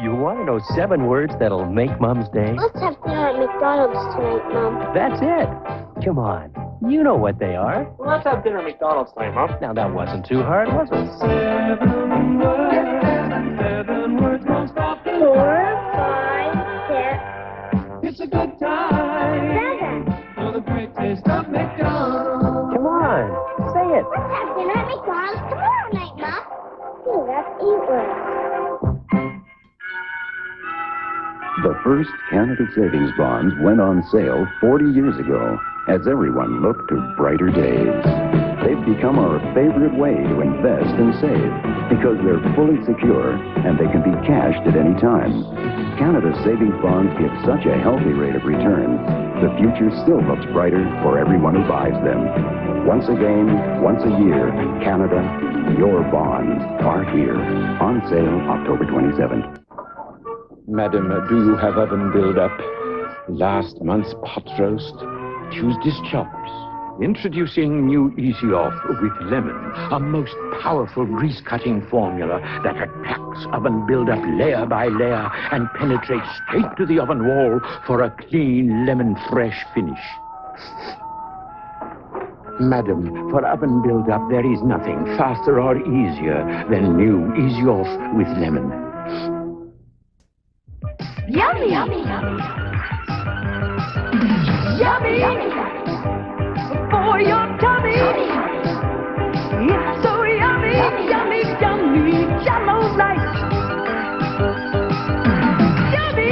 You want to know 7 words that'll make Mom's day? Let's have dinner at McDonald's tonight, Mom. That's it. Come on. You know what they are. Well, let's have dinner at McDonald's tonight, Mom. Now, that wasn't too hard, was it? 7 words, 7 words, don't stop. 4, 5, 6. It's a good time. 7. For the great taste of McDonald's. Come on. Say it. Let's have dinner at McDonald's tomorrow night, Mom. Ooh, that's 8 words. The first Canada Savings Bonds went on sale 40 years ago as everyone looked to brighter days. They've become our favorite way to invest and save because they're fully secure and they can be cashed at any time. Canada Savings Bonds give such a healthy rate of return, the future still looks brighter for everyone who buys them. Once again, once a year, Canada, your bonds are here. On sale October 27th. Madam, do you have oven build-up? Last month's pot roast? Tuesday's chops? Introducing new Easy Off with lemon, a most powerful grease-cutting formula that attacks oven build-up layer by layer and penetrates straight to the oven wall for a clean, lemon-fresh finish. Madam, for oven build-up, there is nothing faster or easier than new Easy Off with lemon. Yummy, yummy, yummy. Yummy, yummy. For your tummy. It's so yummy, yummy, yummy. Jello like. Yummy.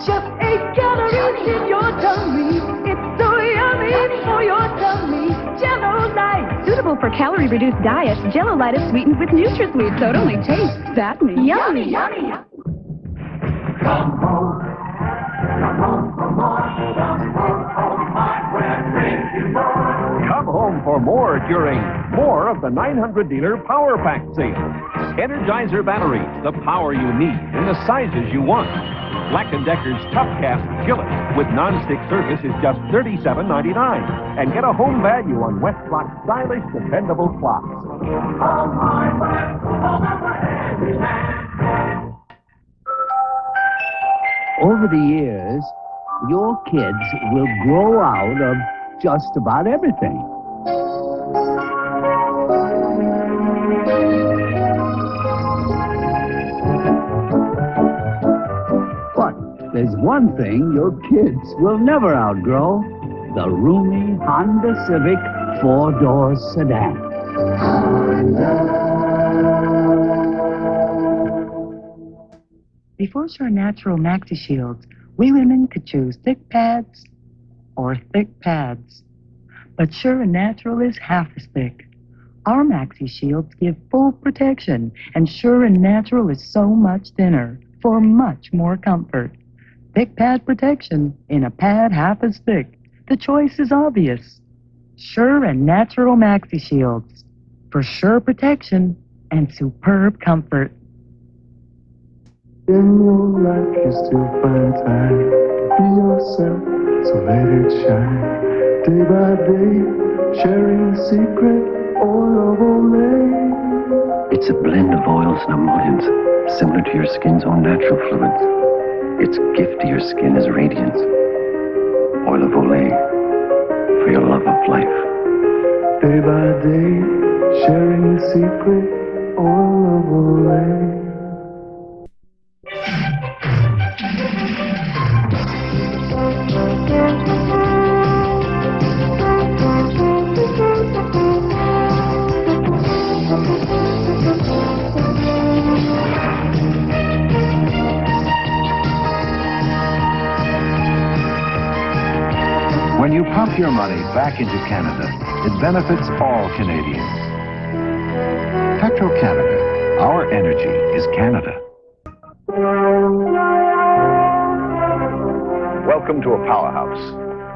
Just 8 calories in your tummy. It's so yummy for your tummy. Jello like. Suitable for calorie-reduced diets, Jello Light is sweetened with NutraSweet, so it only tastes fattening. Yummy, yummy. Come home for more. Come home, my friend, drinking more. Come home for more during more of the 900 dealer Power Pack sale. Energizer batteries, the power you need in the sizes you want. Black & Decker's Tough Cast Skillet with non-stick surface is just $37.99. And get a home value on Westlock's stylish, dependable clocks. Home, my friend, home for every man. Over the years, your kids will grow out of just about everything. But there's one thing your kids will never outgrow: the roomy Honda Civic 4-door sedan. Before Sure Natural Maxi Shields, we women could choose thick pads or thick pads. But Sure and Natural is half as thick. Our Maxi Shields give full protection, and Sure and Natural is so much thinner for much more comfort. Thick pad protection in a pad half as thick. The choice is obvious. Sure and Natural Maxi Shields for sure protection and superb comfort. In your life you still find time to be yourself, so let it shine. Day by day, sharing the secret, oil of Olay. It's a blend of oils and emollients, similar to your skin's own natural fluids. Its gift to your skin is radiance. Oil of Olay, for your love of life. Day by day, sharing the secret, oil of Olay. When you pump your money back into Canada, it benefits all Canadians. Petro-Canada, our energy is Canada. Welcome to a powerhouse.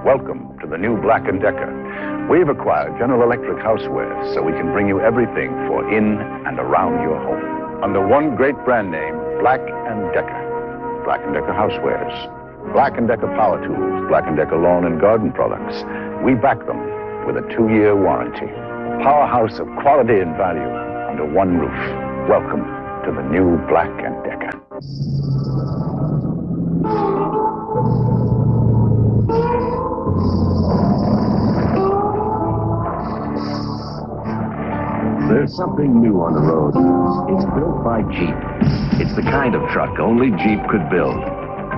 Welcome to the new Black & Decker. We've acquired General Electric housewares so we can bring you everything for in and around your home. Under one great brand name, Black & Decker. Black & Decker housewares. Black & Decker power tools, Black & Decker lawn and garden products. We back them with a 2-year warranty. A powerhouse of quality and value under one roof. Welcome to the new Black & Decker. There's something new on the road. It's built by Jeep. It's the kind of truck only Jeep could build.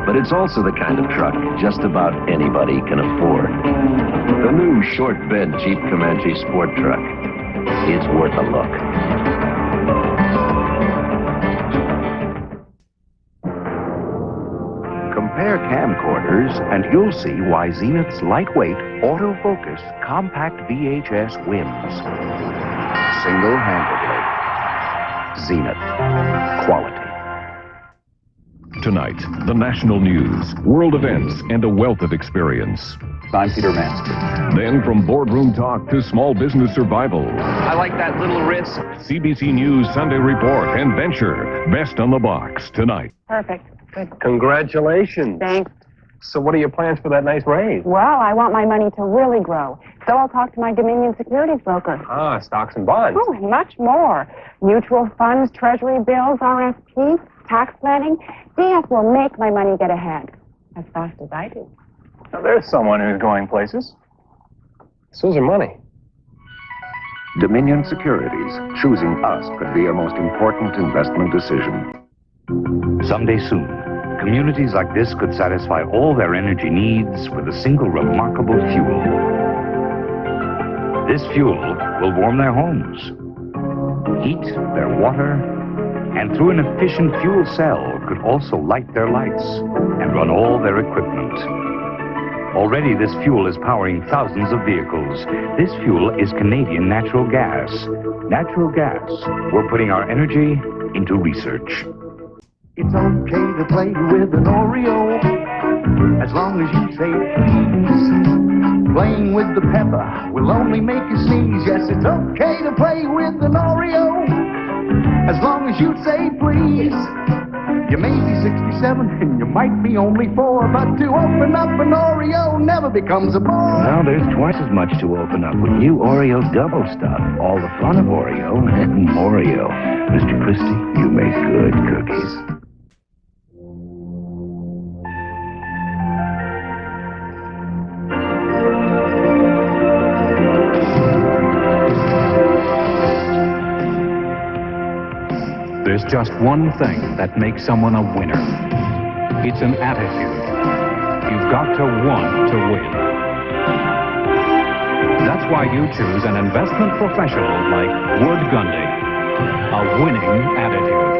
But it's also the kind of truck just about anybody can afford. The new short bed Jeep Comanche Sport Truck. It's worth a look. Compare camcorders and you'll see why Zenith's lightweight, autofocus, compact VHS wins. Single-handedly. Zenith. Quality. Tonight, the national news, world events, and a wealth of experience. I'm Peter Mansky. Then from boardroom talk to small business survival. I like that little risk. CBC News Sunday Report and Venture. Best on the box tonight. Perfect. Good. Congratulations. Thanks. So what are your plans for that nice raise? Well, I want my money to really grow. So I'll talk to my Dominion securities broker. Ah, stocks and bonds. Oh, and much more. Mutual funds, treasury bills, RSPs, tax planning. DS will make my money get ahead as fast as I do. Now, there's someone who's going places. So's her money. Dominion Securities. Choosing us could be a most important investment decision. Someday soon, communities like this could satisfy all their energy needs with a single remarkable fuel. This fuel will warm their homes, heat their water, and through an efficient fuel cell could also light their lights and run all their equipment. Already this fuel is powering thousands of vehicles. This fuel is Canadian natural gas. Natural gas. We're putting our energy into research. It's okay to play with an Oreo, as long as you say please. Playing with the pepper will only make you sneeze. Yes, it's okay to play with an Oreo, as long as you say please. You may be 67 and you might be only 4, but to open up an Oreo never becomes a bore. Now there's twice as much to open up with new Oreo Double Stuff. All the fun of Oreo and Oreo. Mr. Christie, you make good cookies. There's just one thing that makes someone a winner. It's an attitude. You've got to want to win. That's why you choose an investment professional like Wood Gundy. A winning attitude.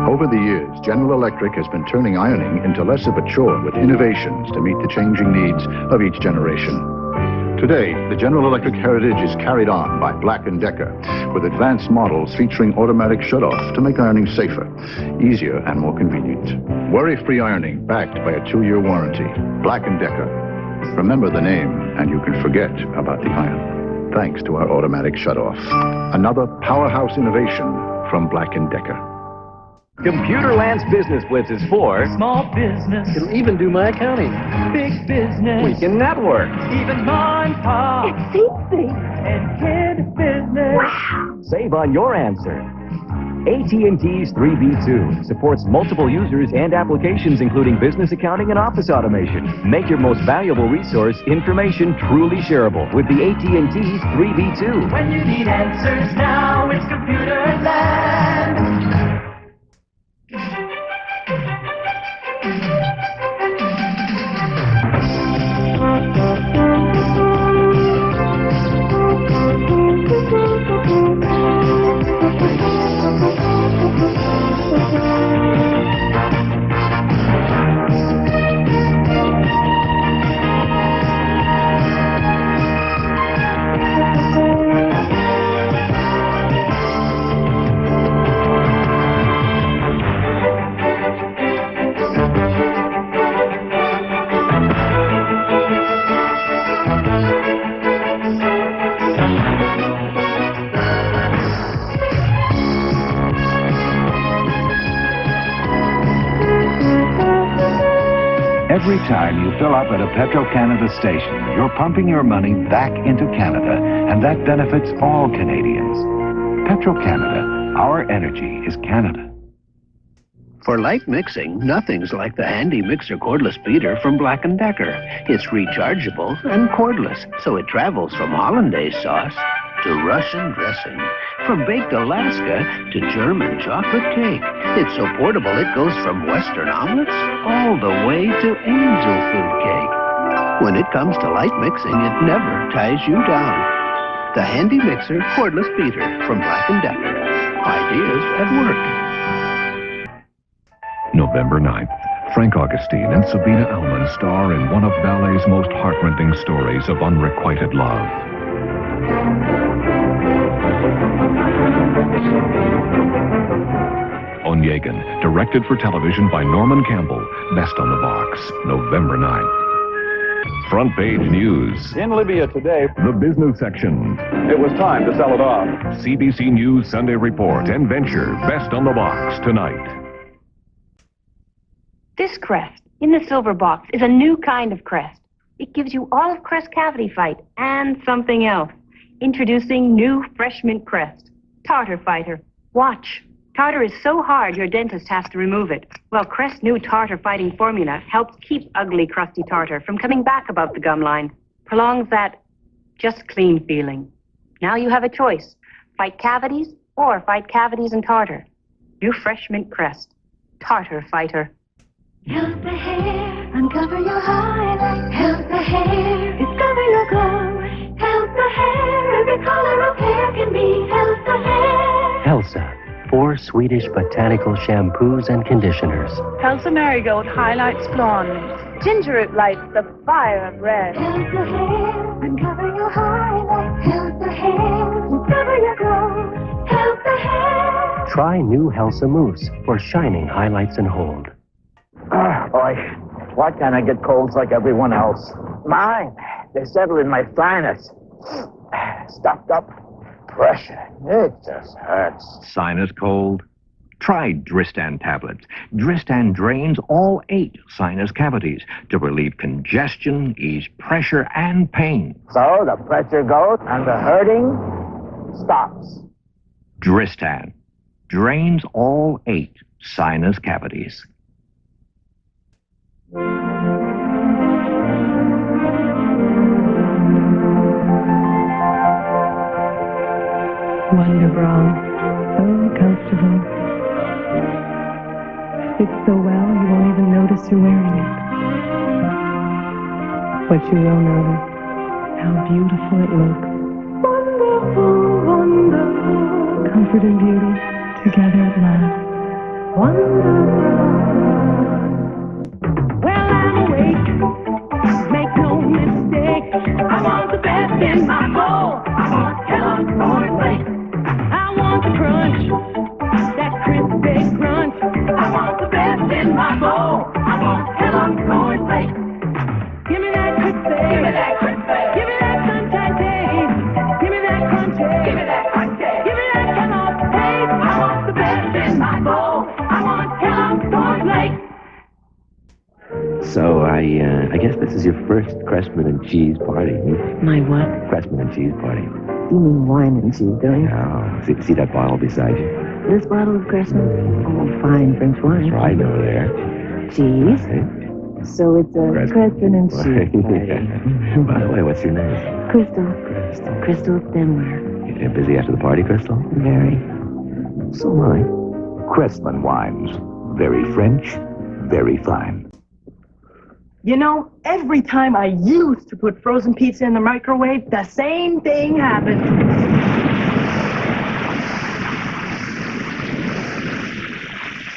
Over the years, General Electric has been turning ironing into less of a chore with innovations to meet the changing needs of each generation. Today, the General Electric heritage is carried on by Black & Decker with advanced models featuring automatic shut-off to make ironing safer, easier, and more convenient. Worry-free ironing backed by a 2-year warranty. Black & Decker. Remember the name, and you can forget about the iron. Thanks to our automatic shut-off. Another powerhouse innovation from Black & Decker. Computerland's Business Blitz is for small business. It'll even do my accounting. Big business. We can network. Even mom, pop. It's easy. And kid business. Wow. Save on your answer. AT&T's 3B2 supports multiple users and applications including business accounting and office automation. Make your most valuable resource, information, truly shareable with the AT&T's 3B2. When you need answers now, it's Computerland. Every time you fill up at a Petro-Canada station, you're pumping your money back into Canada, and that benefits all Canadians. Petro-Canada. Our energy is Canada. For light mixing, nothing's like the handy mixer cordless beater from Black & Decker. It's rechargeable and cordless, so it travels from hollandaise sauce to Russian dressing, from baked Alaska to German chocolate cake. It's so portable it goes from Western omelets all the way to angel food cake. When it comes to light mixing, it never ties you down. The handy mixer cordless beater from Black & Decker. Ideas at work. November 9th, Frank Augustine and Sabina Alman star in one of ballet's most heartrending stories of unrequited love. Onegin, directed for television by Norman Campbell. Best on the Box, November 9th. Front page news. In Libya today, The business section. it was time to sell it off. CBC News Sunday Report and Venture, Best on the Box tonight. This crest in the silver box is a new kind of crest. It gives you all of Crest Cavity Fight and something else. Introducing new Fresh Mint Crest. Tartar Fighter. Watch. Tartar is so hard your dentist has to remove it. Well, Crest's new tartar fighting formula helps keep ugly, crusty tartar from coming back above the gum line. Prolongs that just clean feeling. Now you have a choice. Fight cavities or fight cavities and tartar. New Fresh Mint Crest. Tartar Fighter. Help the hair, uncover your highlights. Help the hair, discover your glow. Help the hair, every color of hair can be. Help the hair. Elsa, 4 Swedish botanical shampoos and conditioners. Elsa Marigold highlights blonde. Ginger Root lights the fire of red. Help the hair, uncover your highlights. Help the hair, discover your glow. Help the hair. Try new Helsa Mousse for shining highlights and hold. Oh, boy. Why can't I get colds like everyone else? Mine, they settle in my sinus. Stuffed up, pressure. It just hurts. Sinus cold? Try Dristan tablets. Dristan drains all 8 sinus cavities to relieve congestion, ease pressure, and pain. So the pressure goes and the hurting stops. Dristan drains all 8 sinus cavities. Wonder Bra. So comfortable. Fits so well you won't even notice you're wearing it. But you will notice how beautiful it looks. Wonderful, wonderful. Comfort and beauty together at last. Wonderful. Well, I'm awake, make no mistake. I want the best in my bowl. I want Kellogg's cornflakes. I want the crunch, that crisp big crunch. I want the best in my bowl. I want Kellogg's cornflakes. Give me that crisp bake. Give me that crisp bake. Give me that sunshine taste. Give me that crunchy. Give me that crunchy. Give me that Kellogg's taste. I want the best in my bowl. I want Kellogg's cornflakes. So I guess this is your first Cressman and cheese party. My what? Cressman and cheese party. You mean wine and cheese, don't you? Oh, see that bottle beside you? This bottle of Cressman? Oh, fine French wine. That's right over there. Cheese? Okay. So it's a Cressman and cheese party. By the way, what's your name? Crystal. Crystal Denver. You busy after the party, Crystal? Very. So am I. Cressman wines. Very French, very fine. You know, every time I used to put frozen pizza in the microwave, the same thing happened.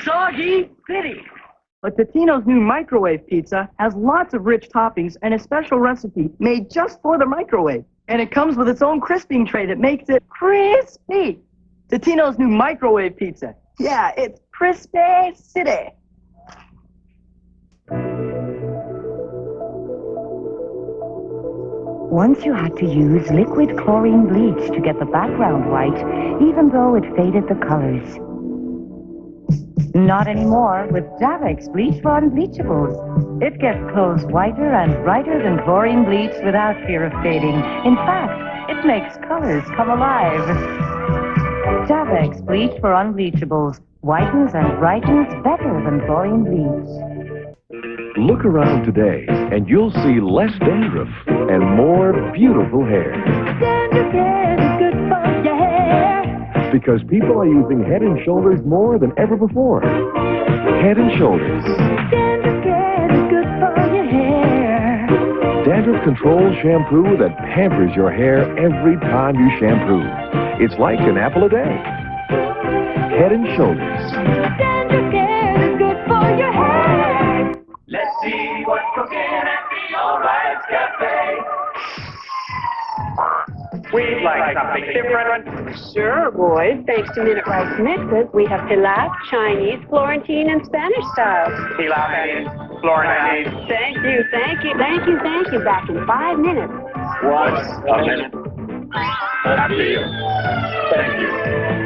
Soggy City. But Totino's new microwave pizza has lots of rich toppings and a special recipe made just for the microwave. And it comes with its own crisping tray that makes it crispy. Totino's new microwave pizza. Yeah, it's Crispy City. Once you had to use liquid chlorine bleach to get the background white, even though it faded the colors. Not anymore with Javex Bleach Bond Bleachables. It gets clothes whiter and brighter than chlorine bleach without fear of fading. In fact, it makes colors come alive. Javex bleach for unbleachables. Whitens and brightens better than chlorine bleach. Look around today, and you'll see less dandruff and more beautiful hair. Dandruff Care is good for your hair. Because people are using Head & Shoulders more than ever before. Head & Shoulders. Dandruff Care is good for your hair. Dandruff control shampoo that pampers your hair every time you shampoo. It's like an apple a day. Head & Shoulders. Dandruff Care is good for your hair. Let's see what's cooking at the All Right Cafe. We'd like something different. Sure, boys. Thanks to Minute Rice Mixes, we have Pilaf, Chinese, Florentine, and Spanish styles. Pilaf, Florentine. Thank you, thank you, thank you, thank you. Back in 5 minutes. What's a minute? After you. Thank you.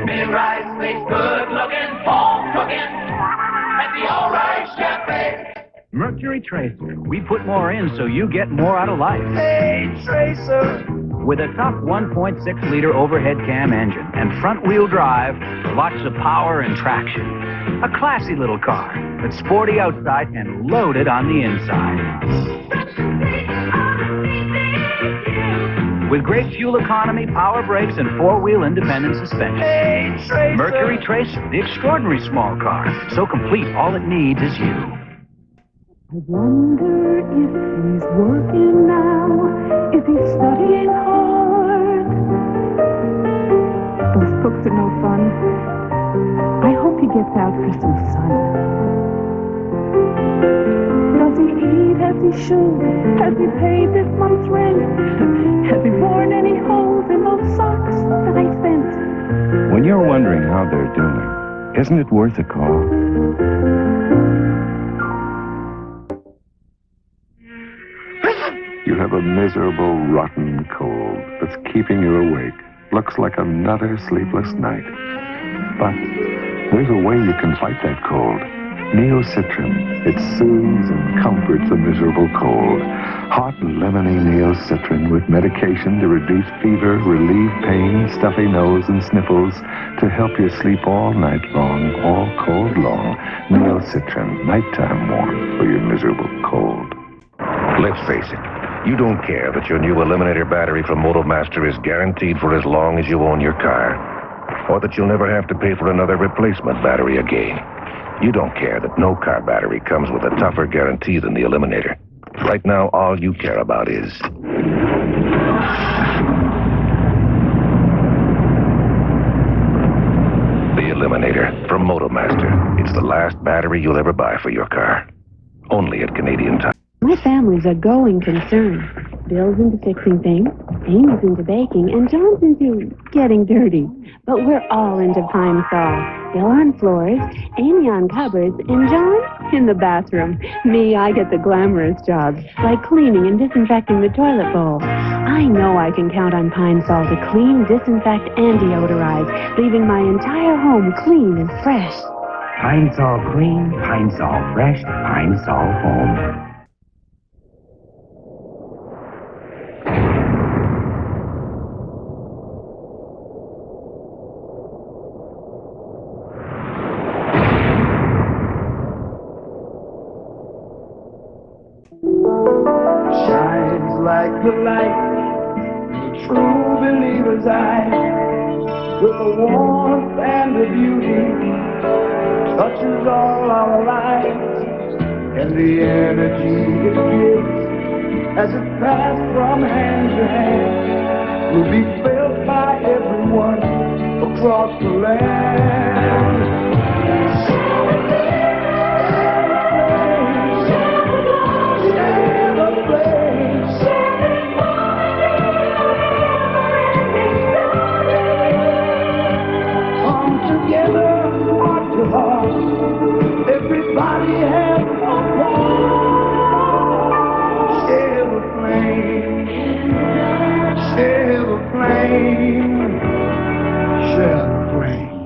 Minute Rice makes good looking home cooking at the All Right Cafe. Mercury Tracer. We put more in so you get more out of life. Hey, Tracer. With a tough 1.6-liter overhead cam engine and front-wheel drive, lots of power and traction. A classy little car that's sporty outside and loaded on the inside. With great fuel economy, power brakes, and 4-wheel independent suspension. Hey, Tracer. Mercury Tracer, the extraordinary small car. So complete, all it needs is you. I wonder if he's working now, if he's studying hard. Those books are no fun. I hope he gets out for some sun. Does he eat as he should? Has he paid this month's rent? Has he worn any holes in those socks that I sent? When you're wondering how they're doing, isn't it worth a call? You have a miserable, rotten cold that's keeping you awake. Looks like another sleepless night. But there's a way you can fight that cold. Neocitrin. It soothes and comforts a miserable cold. Hot, lemony Neocitrin with medication to reduce fever, relieve pain, stuffy nose, and sniffles to help you sleep all night long, all cold long. Neocitrin. Nighttime warm for your miserable cold. Let's face it. You don't care that your new Eliminator battery from Motomaster is guaranteed for as long as you own your car, or that you'll never have to pay for another replacement battery again. You don't care that no car battery comes with a tougher guarantee than the Eliminator. Right now, all you care about is the Eliminator from Motomaster. It's the last battery you'll ever buy for your car. Only at Canadian Tire. My family's a going concern. Bill's into fixing things, Amy's into baking, and John's into getting dirty. But we're all into Pine Sol. Bill on floors, Amy on cupboards, and John in the bathroom. Me, I get the glamorous jobs, like cleaning and disinfecting the toilet bowl. I know I can count on Pine Sol to clean, disinfect, and deodorize, leaving my entire home clean and fresh. Pine Sol clean, Pine Sol fresh, Pine Sol home. Shines like the light in a true believer's eye, with the warmth and the beauty, touches all our lives, and the energy it gives as it passes from hand to hand will be felt by everyone across the land. Everybody has a part. Share the flame. Share the flame. Share the flame.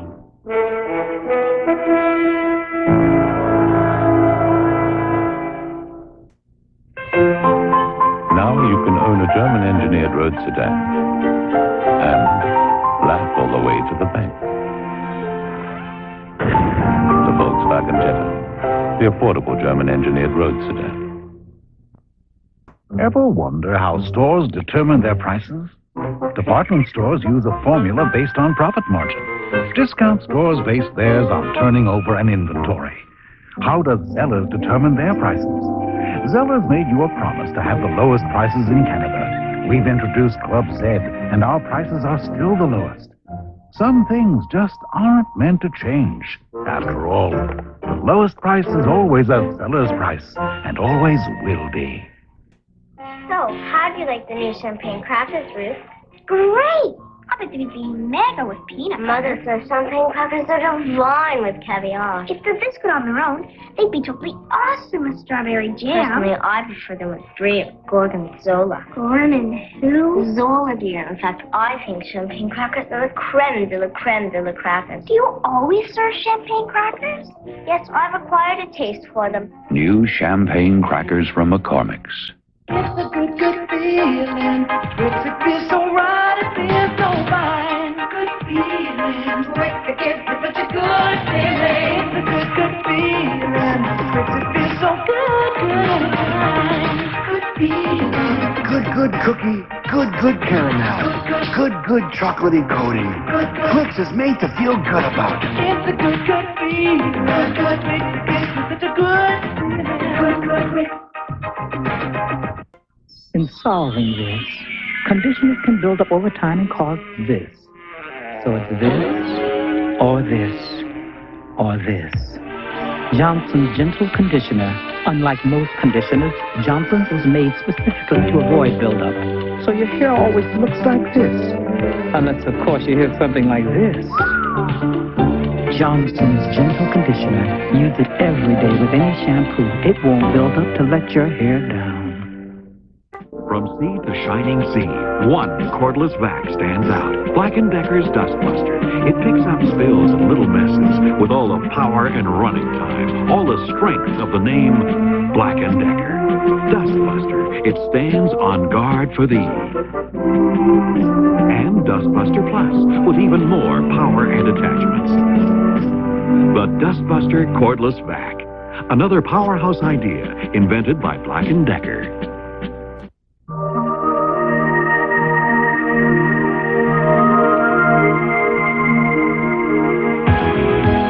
Now you can own a German-engineered road sedan and laugh all the way to the bank. Wagenjetta, the affordable German-engineered road sedan. Ever wonder how stores determine their prices? Department stores use a formula based on profit margin. Discount stores base theirs on turning over an inventory. How does Zeller's determine their prices? Zeller's made you a promise to have the lowest prices in Canada. We've introduced Club Z, and our prices are still the lowest. Some things just aren't meant to change. After all, the lowest price is always a Zeller's price, and always will be. So, how do you like the new champagne crackers, Ruth? Great! I bet they'd be mega with peanut butter. Mother says champagne crackers are divine with caviar. If they're this good on their own, they'd be totally awesome with strawberry jam. Personally, I prefer them with brie, gorgonzola. Gorman who? Zola, dear. In fact, I think champagne crackers are the creme de la crackers. Do you always serve champagne crackers? Yes, I've acquired a taste for them. New champagne crackers from McCormick's. It's a good, good feeling. It feels so right, it feels so fine. Good feeling. It gives me such a good feeling. It's a good, good feeling. It feels so good, good fine. Good feeling. Good cookie. Good caramel. Good chocolatey coating. Twix is made to feel good about. It's a good, good feeling. Good, it gives me such a good feeling. Good. In solving this, conditioners can build up over time and cause this. So it's this, or this, or this. Johnson's Gentle Conditioner. Unlike most conditioners, Johnson's was made specifically to avoid buildup. So your hair always looks like this. Unless, of course, you hear something like this. Johnson's Gentle Conditioner. Use it every day with any shampoo. It won't build up to let your hair down. From sea to shining sea, one cordless vac stands out. Black & Decker's Dustbuster. It picks up spills and little messes with all the power and running time, all the strength of the name Black & Decker. Dustbuster. It stands on guard for thee. And Dustbuster Plus, with even more power and attachments. The Dustbuster Cordless Vac. Another powerhouse idea invented by Black & Decker.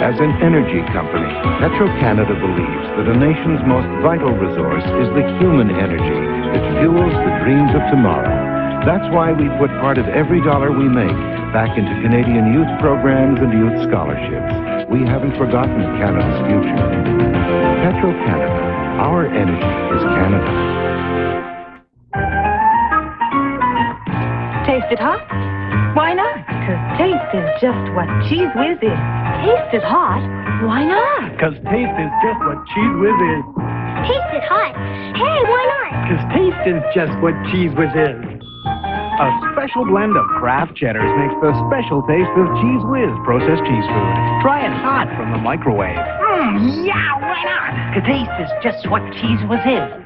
As an energy company, Petro-Canada believes that a nation's most vital resource is the human energy that fuels the dreams of tomorrow. That's why we put part of every dollar we make back into Canadian youth programs and youth scholarships. We haven't forgotten Canada's future. Petro-Canada, our energy is Canada. Taste it hot? Why not? Because taste is just what Cheese Whiz is. Taste it hot? Why not? Because taste is just what Cheese Whiz is. Taste it hot. Hey, why not? Because taste is just what Cheese Whiz is. A special blend of Kraft cheddars makes the special taste of Cheese Whiz processed cheese food. Try it hot from the microwave. Yeah, why not? Because taste is just what Cheese Whiz is.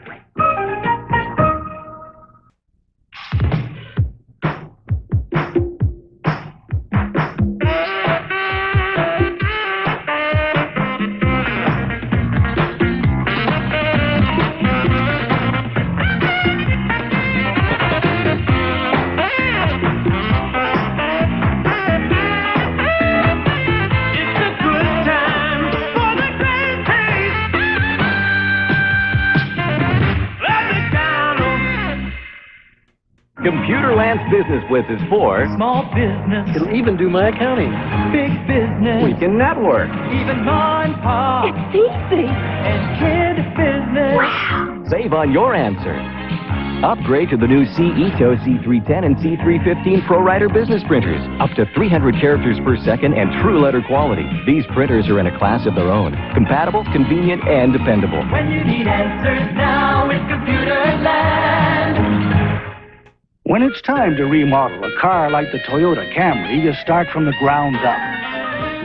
Computerland's Business Blitz is for small business. It'll even do my accounting. Big business. We can network. Even mom and pop. It's easy. And kid business. Wow. Save on your answer. Upgrade to the new CETO C310 and C315 ProWriter business printers. Up to 300 characters per second and true letter quality. These printers are in a class of their own. Compatible, convenient, and dependable. When you need answers now, it's Computerland. When it's time to remodel a car like the Toyota Camry, you start from the ground up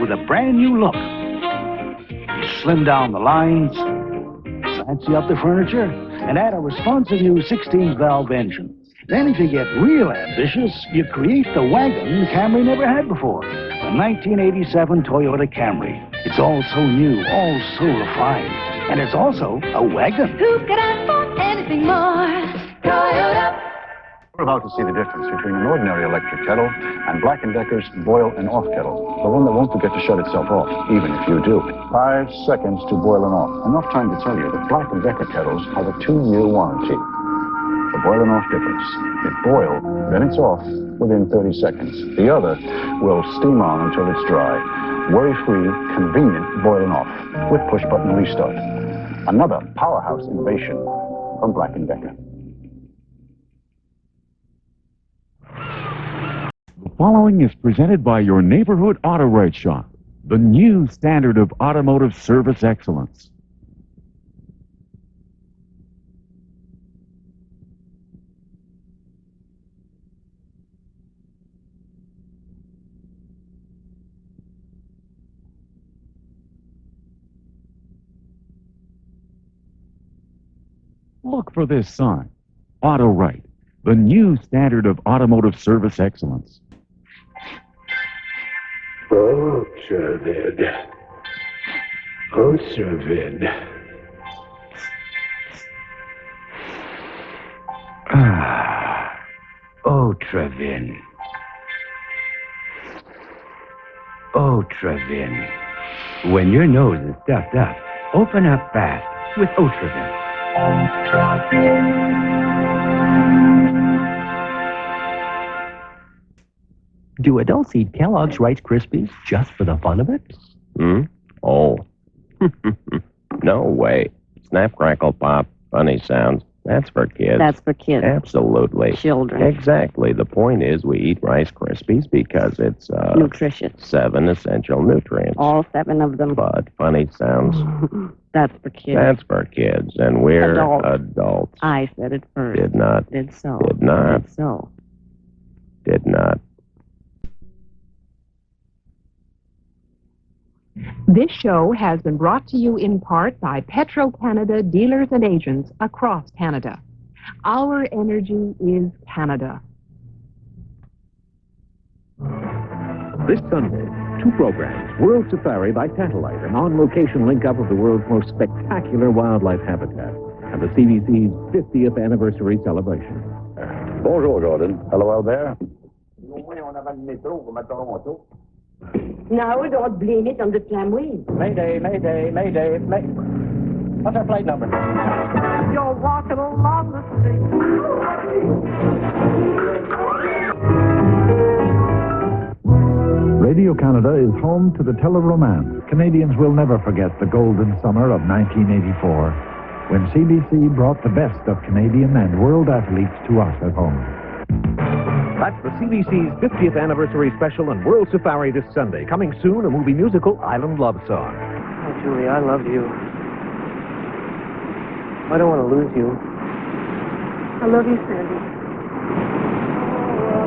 with a brand new look. You slim down the lines, fancy up the furniture, and add a responsive new 16-valve engine. Then if you get real ambitious, you create the wagon the Camry never had before, the 1987 Toyota Camry. It's all so new, all so refined. And it's also a wagon. Who could ask for anything more? Toyota. We're about to see the difference between an ordinary electric kettle and Black & Decker's boil and off kettle, the one that won't forget to shut itself off, even if you do. 5 seconds to boil and off. Enough time to tell you that Black & Decker kettles have a 2-year warranty. The boil and off difference. It boils, then it's off within 30 seconds. The other will steam on until it's dry. Worry-free, convenient boil and off with push-button restart. Another powerhouse innovation from Black & Decker. The following is presented by your neighborhood auto right shop, the new standard of automotive service excellence. Look for this sign, Auto Right, the new standard of automotive service excellence. Ultravid. Ultravid. Ultravin. Ultravin. When your nose is stuffed up, open up fast with Ultravin. Do adults eat Kellogg's Rice Krispies just for the fun of it? Oh. No way. Snap, crackle, pop, funny sounds. That's for kids. That's for kids. Absolutely. Children. Exactly. The point is we eat Rice Krispies because it's nutritious. 7 essential nutrients. All 7 of them. But funny sounds. That's for kids. That's for kids. And we're adults. I said it first. Did not. Did so. Did not. Did so. Did not. This show has been brought to you in part by Petro-Canada dealers and agents across Canada. Our energy is Canada. This Sunday, 2 programs. World Safari by Satellite, an on-location link-up of the world's most spectacular wildlife habitat, and the CBC's 50th anniversary celebration. Bonjour, Jordan. Hello, Albert. Now, don't blame it on the tramway. Mayday, mayday, mayday, What's our flight number? You're walking along the street. Radio Canada is home to the tele-romance. Canadians will never forget the golden summer of 1984, when CBC brought the best of Canadian and world athletes to us at home. That's the CBC's 50th anniversary special and World Safari this Sunday. Coming soon, a movie musical, Island Love Song. Oh, Julie, I love you. I don't want to lose you. I love you, Sandy.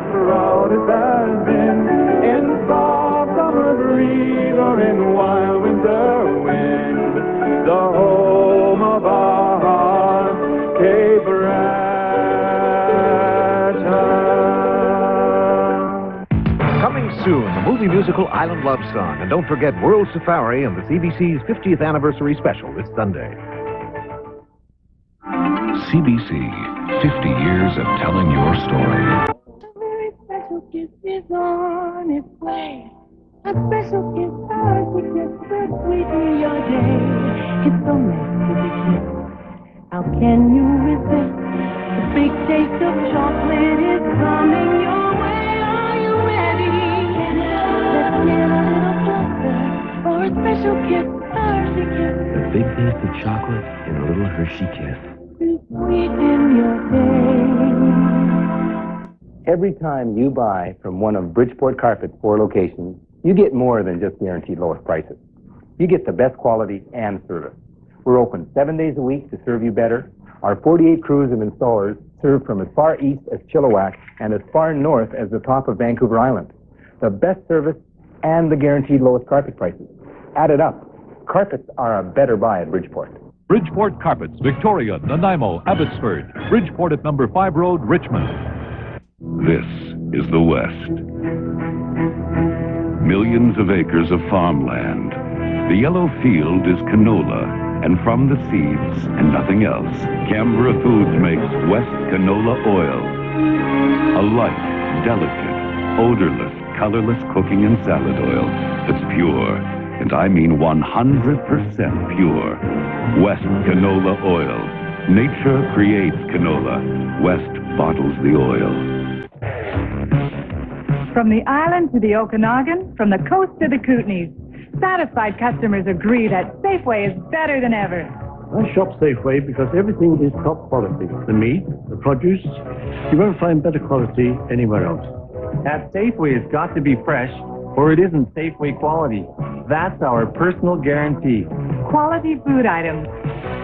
Proud as I've been in soft summer breeze or in wild winter wind, the home of our hearts, Cape Coming soon, the movie musical Island Love Song. And don't forget World Safari and the CBC's 50th anniversary special this Sunday. CBC, 50 years of telling your story. A very special kiss is on its way. A special kiss starts to kiss the sweet in your day. It's so nice to be kissed. How can you resist? The big taste of chocolate is coming your way. Are you ready? Let's get a little closer for a special kiss, Hershey kiss. The big taste of chocolate and a little Hershey kiss. Sweet in your day. Every time you buy from one of Bridgeport Carpet's 4 locations, you get more than just guaranteed lowest prices. You get the best quality and service. We're open 7 days a week to serve you better. Our 48 crews of installers serve from as far east as Chilliwack and as far north as the top of Vancouver Island. The best service and the guaranteed lowest carpet prices. Add it up. Carpets are a better buy at Bridgeport. Bridgeport Carpets, Victoria, Nanaimo, Abbotsford. Bridgeport at number 5 Road, Richmond. This is the West. Millions of acres of farmland, The yellow field is canola, and from the seeds and nothing else, Canberra Foods makes West Canola Oil. A light, delicate, odorless, colorless cooking and salad oil that's pure, and I mean 100% pure. West Canola Oil. Nature creates canola. West bottles the oil. From the island to the Okanagan, from the coast to the Kootenays, satisfied customers agree that Safeway is better than ever. I shop Safeway because everything is top quality. The meat, the produce, you won't find better quality anywhere else. At Safeway, it's got to be fresh, or it isn't Safeway quality. That's our personal guarantee. Quality food items.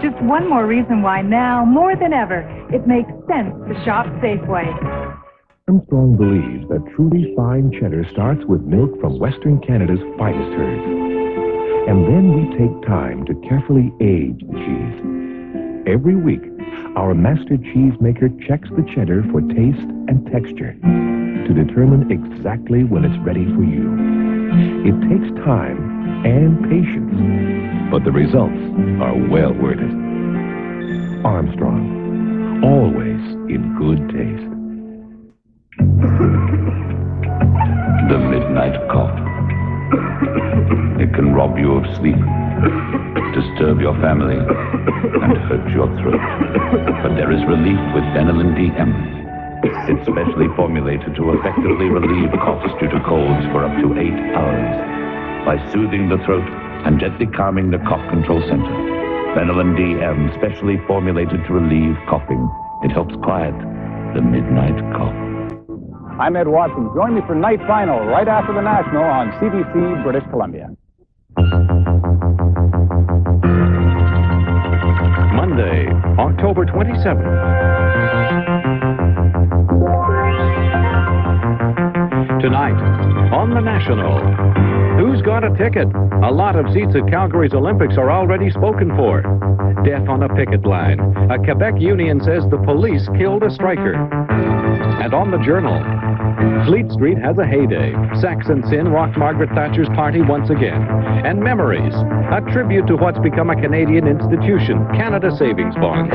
Just one more reason why now, more than ever, it makes sense to shop Safeway. Armstrong believes that truly fine cheddar starts with milk from Western Canada's finest herds. And then we take time to carefully age the cheese. Every week, our master cheesemaker checks the cheddar for taste and texture to determine exactly when it's ready for you. It takes time and patience, but the results are well worth it. Armstrong, always in good taste. The midnight cough. It can rob you of sleep, disturb your family, and hurt your throat. But there is relief with Benylin DM. It's specially formulated to effectively relieve coughs due to colds for up to 8 hours by soothing the throat and gently calming the cough control center. Benylin DM, specially formulated to relieve coughing. It helps quiet the midnight cough. I'm Ed Watson. Join me for Night Final right after the National on CBC, British Columbia. Monday, October 27th. Tonight, on the National, who's got a ticket? A lot of seats at Calgary's Olympics are already spoken for. Death on a picket line. A Quebec union says the police killed a striker. And on the Journal, Fleet Street has a heyday. Sex and Sin rocked Margaret Thatcher's party once again. And Memories, a tribute to what's become a Canadian institution, Canada Savings Bonds.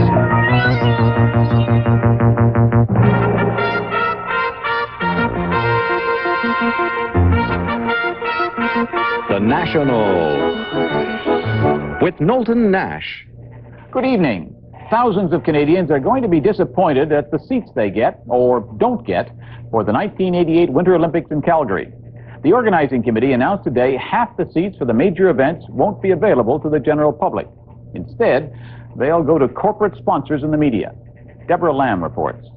The National, with Knowlton Nash. Good evening. Thousands of Canadians are going to be disappointed at the seats they get, or don't get, for the 1988 Winter Olympics in Calgary. The organizing committee announced today half the seats for the major events won't be available to the general public. Instead, they'll go to corporate sponsors in the media. Deborah Lamb reports.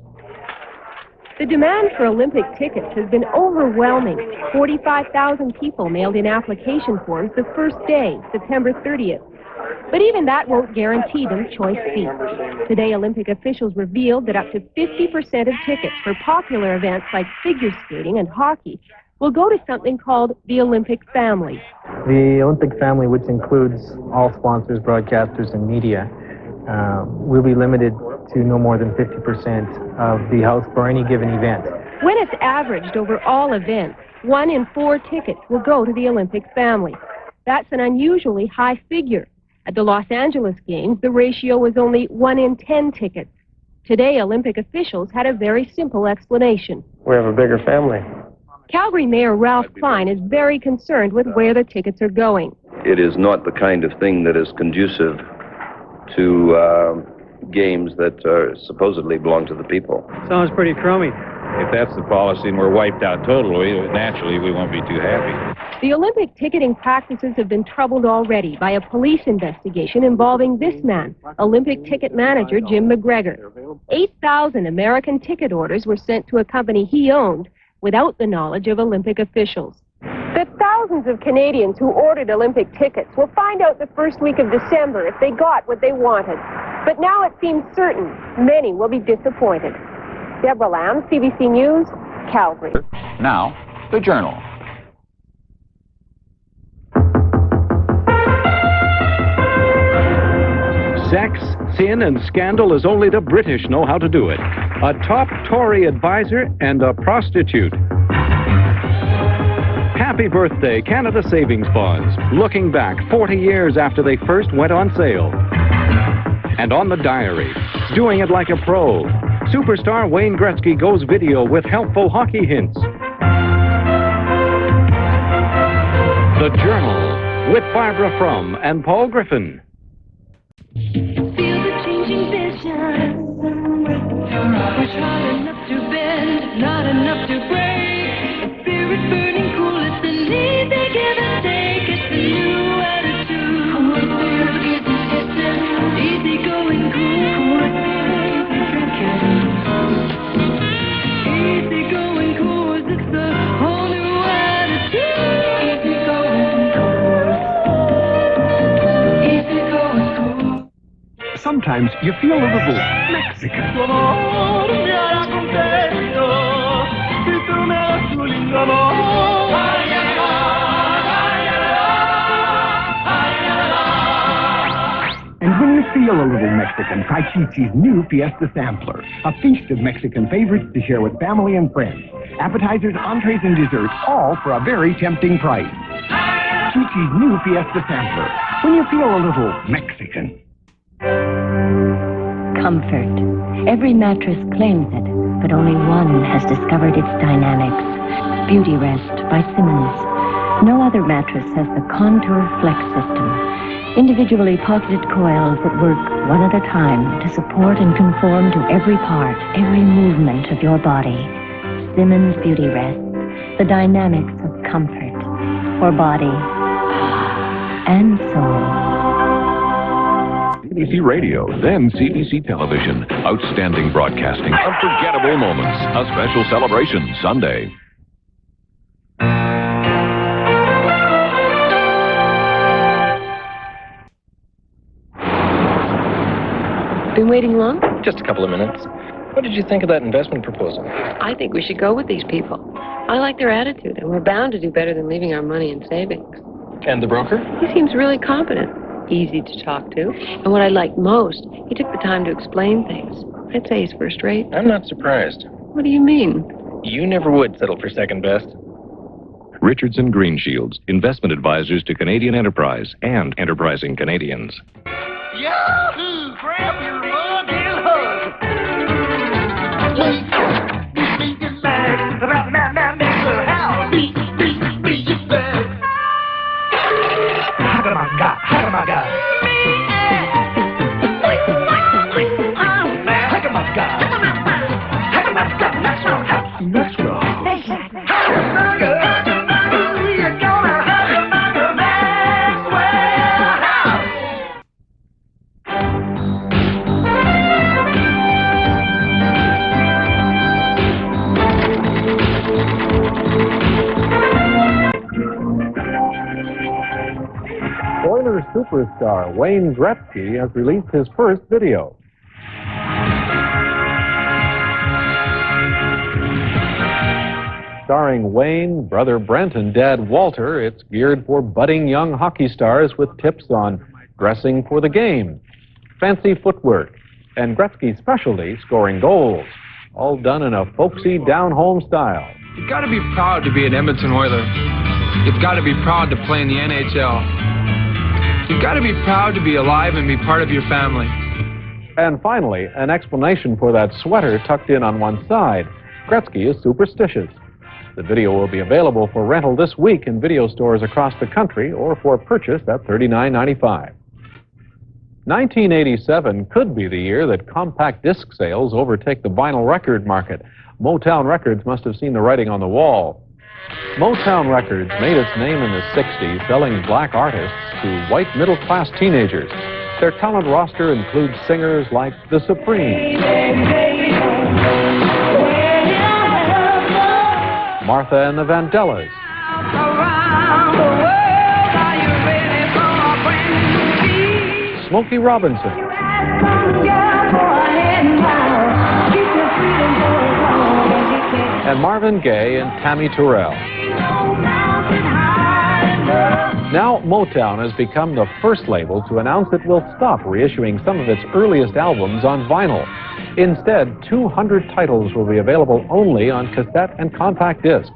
The demand for Olympic tickets has been overwhelming. 45,000 people mailed in application forms the first day, September 30th. But even that won't guarantee them choice seats. Today, Olympic officials revealed that up to 50% of tickets for popular events like figure skating and hockey will go to something called the Olympic family. The Olympic family, which includes all sponsors, broadcasters, and media, will be limited to no more than 50% of the house for any given event. When it's averaged over all events, 1 in 4 tickets will go to the Olympic family. That's an unusually high figure. At the Los Angeles Games, the ratio was only 1 in 10 tickets. Today, Olympic officials had a very simple explanation. We have a bigger family. Calgary Mayor Ralph Klein is very concerned with where the tickets are going. It is not the kind of thing that is conducive to games that supposedly belong to the people. Sounds pretty crummy. If that's the policy and we're wiped out totally, naturally we won't be too happy. The Olympic ticketing practices have been troubled already by a police investigation involving this man, Olympic ticket manager Jim McGregor. 8,000 American ticket orders were sent to a company he owned without the knowledge of Olympic officials. The thousands of Canadians who ordered Olympic tickets will find out the first week of December if they got what they wanted. But now it seems certain many will be disappointed. Deborah Lamb, CBC News, Calgary. Now, the Journal. Sex, sin, and scandal as only the British know how to do it. A top Tory advisor and a prostitute. Happy birthday, Canada Savings Bonds. Looking back 40 years after they first went on sale. And on the diary, doing it like a pro, superstar Wayne Gretzky goes video with helpful hockey hints. The Journal with Barbara Frum and Paul Griffin. Feel the changing vision. Push hard enough to bend, not enough to break. A spirit burning cool, it's an easy give and take. It's a new attitude. Easy going cool. Easy going cool, it's a whole new attitude. Easy going cool. Easy going cool. Sometimes you feel a little Mexican. And when you feel a little Mexican, try Chi-Chi's new Fiesta Sampler, a feast of Mexican favorites to share with family and friends. Appetizers, entrees, and desserts, all for a very tempting price. Chi-Chi's new Fiesta Sampler, when you feel a little Mexican. Comfort. Every mattress claims it, but only one has discovered its dynamics. Beauty Rest by Simmons. No other mattress has the Contour Flex system. Individually pocketed coils that work one at a time to support and conform to every part, every movement of your body. Simmons Beauty Rest. The dynamics of comfort for body and soul. CBC Radio, then CBC Television. Outstanding broadcasting, unforgettable moments. A special celebration Sunday. Been waiting long? Just a couple of minutes. What did you think of that investment proposal? I think we should go with these people. I like their attitude, and we're bound to do better than leaving our money in savings. And the broker? He seems really competent, easy to talk to, and what I liked most, he took the time to explain things. I'd say he's first rate. I'm not surprised. What do you mean? You never would settle for second best. Richardson Greenshields, investment advisors to Canadian Enterprise and enterprising Canadians. Yahoo! Grab your mug and hug. Be your man. Now, Mr. House. Be your man. Hagamaga, Hagamaga. Hagamaga. Hagamaga. Maxwell House. Maxwell House. Oilers superstar Wayne Gretzky has released his first video. Starring Wayne, brother Brent, and dad Walter, it's geared for budding young hockey stars with tips on dressing for the game, fancy footwork, and Gretzky's specialty, scoring goals, all done in a folksy, down-home style. You've got to be proud to be an Edmonton Oiler. You've got to be proud to play in the NHL. You've got to be proud to be alive and be part of your family. And finally, an explanation for that sweater tucked in on one side. Gretzky is superstitious. The video will be available for rental this week in video stores across the country or for purchase at $39.95. 1987 could be the year that compact disc sales overtake the vinyl record market. Motown Records must have seen the writing on the wall. Motown Records made its name in the 60s selling black artists to white middle-class teenagers. Their talent roster includes singers like The Supremes, Martha and the Vandellas, Smokey Robinson, and Marvin Gaye and Tammy Terrell. Now, Motown has become the first label to announce it will stop reissuing some of its earliest albums on vinyl. Instead, 200 titles will be available only on cassette and compact disc.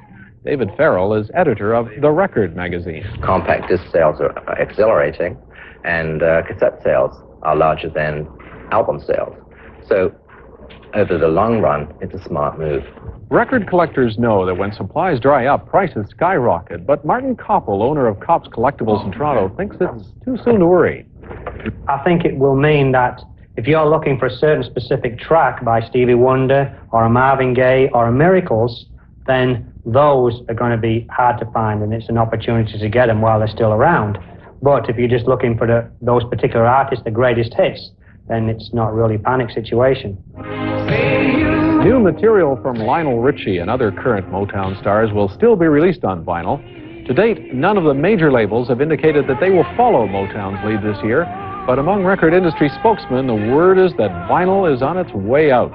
David Farrell is editor of The Record magazine. Compact disc sales are accelerating, and cassette sales are larger than album sales. So over the long run, it's a smart move. Record collectors know that when supplies dry up, prices skyrocket. But Martin Koppel, owner of Kopp's Collectibles in Toronto, thinks it's too soon to worry. I think it will mean that if you're looking for a certain specific track by Stevie Wonder or a Marvin Gaye or a Miracles, then those are going to be hard to find, and it's an opportunity to get them while they're still around. But if you're just looking for those particular artists, the greatest hits, then it's not really a panic situation. New material from Lionel Richie and other current Motown stars will still be released on vinyl. To date, none of the major labels have indicated that they will follow Motown's lead this year, but among record industry spokesmen, the word is that vinyl is on its way out.